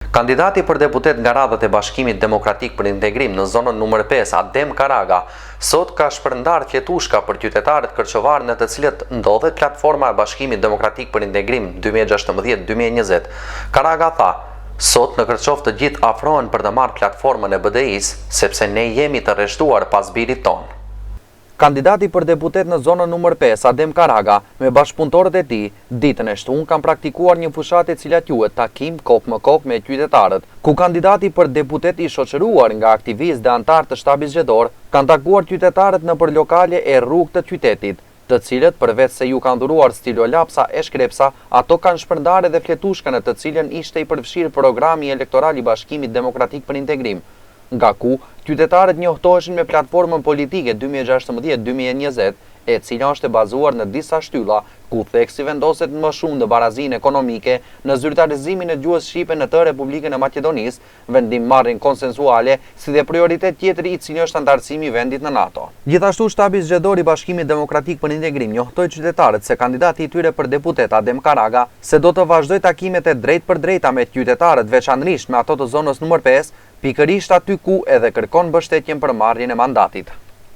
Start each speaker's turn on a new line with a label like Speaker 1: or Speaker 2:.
Speaker 1: Kandidati për deputet nga radhët e Bashkimit Demokratik për Integrim në zonën nr. 5, Adem Karaga, sot ka shpërndar fletushka për qytetarët kërçovar në të cilët ndodhet platforma e Bashkimit Demokratik për Integrim 2016-2020. Karaga tha, sot në Kërçov të gjithë afrohen për të marrë platformën e BDI-s, sepse ne jemi të rreshtuar pas birit tonë. Kandidati për deputet në zonën nr. 5, Adem Karaga, me bashkëpunëtorët e tij, ditën e shtunë kanë praktikuar një fushatë e cila quhet takim kokë më kokë me qytetarët, ku kandidati për deputet i shoqëruar nga aktivistë dhe anëtar të shtabit zgjedhor kanë takuar qytetarët nëpër lokale e rrugë të qytetit, të cilët përveç se ju kanë dhuruar stilolapsa e shkrepsa, ato kanë shpërndarë edhe fletushkën e të cilën ishte i përfshirë programi elektoral i Bashkimit Demokratik për Integrim, nga ku qytetarët njohtoheshin me platformën politike 2016-2020, e cila është e bazuar në disa shtylla, ku theksi vendoset më shumë në barazinë ekonomike, në zyrtarizimin e gjuhës shqipe në të Republikën e Maqedonisë, vendimmarrjen konsensuale, si dhe prioritet tjetër i cili është antarësimi i vendit në NATO. Gjithashtu shtabi zgjedhor i Bashkimit Demokratik për Integrim njohtoi qytetarët se kandidati i tyre për deputet Adem Karaga se do të vazhdojë takimet e drejtë për drejta me qytetarët, veçanërisht me ato të zonës nr. 5, pikërisht aty ku edhe kërkon mbështetjen për marrjen e mandatit.